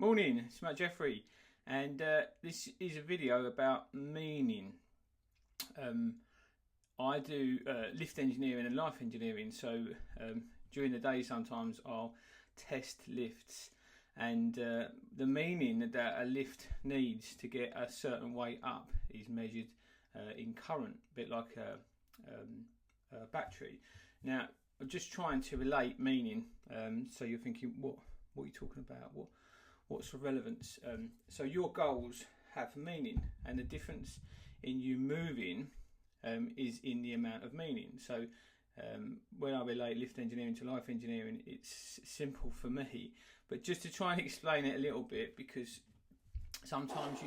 Morning, it's Matt Jeffrey, and this is a video about meaning. I do lift engineering and life engineering, so during the day sometimes I'll test lifts, and the meaning that a lift needs to get a certain weight up is measured in current, a bit like a battery. Now, I'm just trying to relate meaning, so you're thinking, what are you talking about? What's the relevance? So your goals have meaning, and the difference in you moving is in the amount of meaning. So when I relate lift engineering to life engineering, it's simple for me, but just to try and explain it a little bit, because sometimes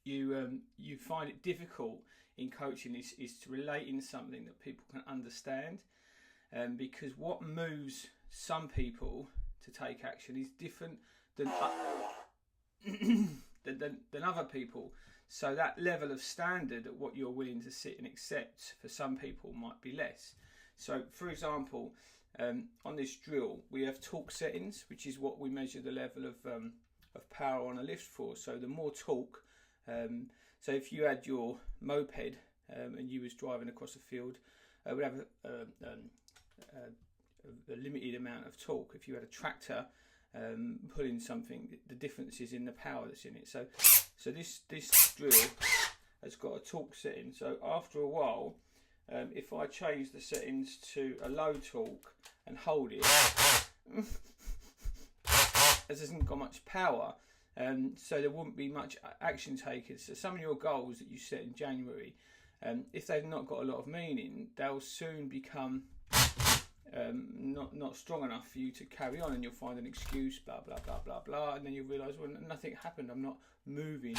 you find it difficult in coaching is to relate in something that people can understand, because what moves some people to take action is different than than other people. So that level of standard at what you're willing to sit and accept for some people might be less. So for example, on this drill we have torque settings, which is what we measure the level of power on a lift for. So the more torque, so if you had your moped and you was driving across a field, we have a limited amount of torque. If you had a tractor pulling something, the difference is in the power that's in it. So this drill has got a torque setting. So after a while, if I change the settings to a low torque and hold it, it hasn't got much power, so there wouldn't be much action taken. So some of your goals that you set in January, if they've not got a lot of meaning, they'll soon become not strong enough for you to carry on, and you'll find an excuse, blah blah blah blah blah, and then you realise, well, nothing happened, I'm not moving.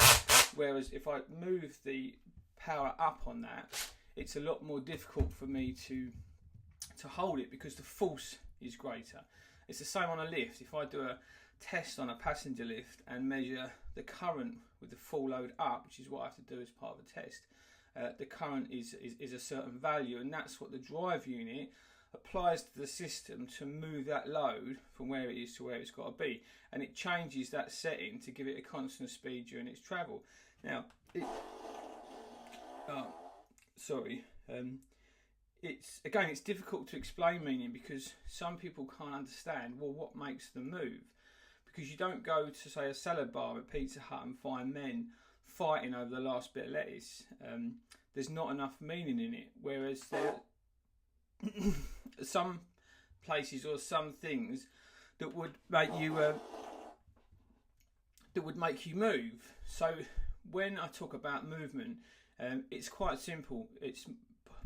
Whereas if I move the power up on that, it's a lot more difficult for me to hold it, because the force is greater. It's the same on a lift. If I do a test on a passenger lift and measure the current with the full load up, which is what I have to do as part of the test, the current is a certain value, and that's what the drive unit applies to the system to move that load from where it is to where it's got to be, and it changes that setting to give it a constant speed during its travel. Now, it's difficult to explain meaning, because some people can't understand, well, what makes them move, because you don't go to, say, a salad bar at Pizza Hut and find men fighting over the last bit of lettuce. There's not enough meaning in it, whereas there some places or some things that would make you move. So when I talk about movement, it's quite simple. It's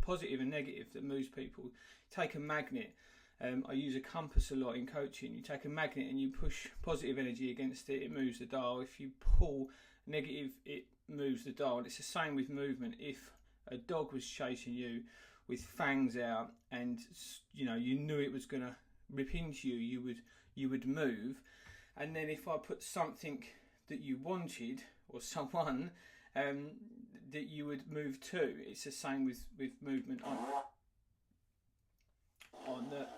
positive and negative that moves people. Take a magnet. I use a compass a lot in coaching. You take a magnet and you push positive energy against it, it moves the dial. If you pull negative, it moves the dial. And it's the same with movement. If a dog was chasing you with fangs out, and you knew it was going to rip into you, you would move. And then if I put something that you wanted, or someone, that you would move to, it's the same with movement on the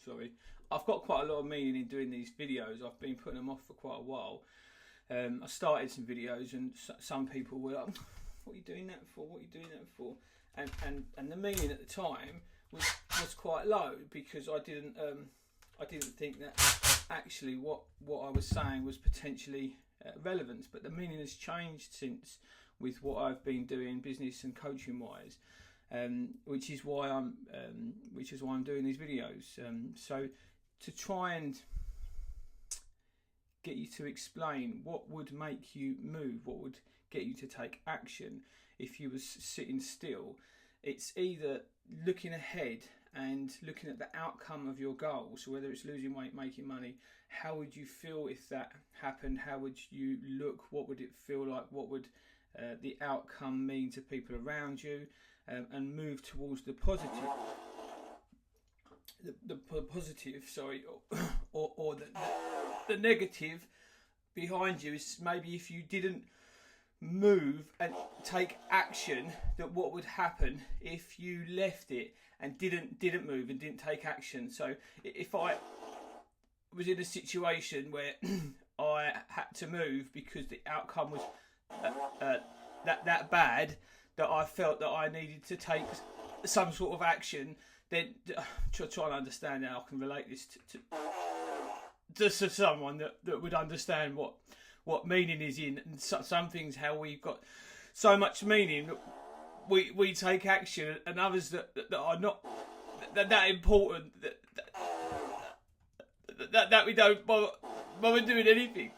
sorry, I've got quite a lot of meaning in doing these videos. I've been putting them off for quite a while. I started some videos and some people were like, what are you doing that for? What are you doing that for? And the meaning at the time was quite low, because I didn't think that actually what I was saying was potentially relevant. But the meaning has changed since, with what I've been doing business and coaching wise, which is why I'm doing these videos. So to try and get you to explain what would make you move, what would get you to take action if you was sitting still, it's either looking ahead and looking at the outcome of your goals. So whether it's losing weight, making money, how would you feel if that happened? How would you look? What would it feel like? What would the outcome mean to people around you? And move towards the positive. The positive, sorry, or the negative behind you is maybe if you didn't move and take action, that what would happen if you left it and didn't move and didn't take action. So if I was in a situation where I had to move because the outcome was that bad that I felt that I needed to take some sort of action, then try and understand how I can relate this to someone that would understand what meaning is in, and some things how we've got so much meaning that we take action, and others that are not that important that we don't bother doing anything.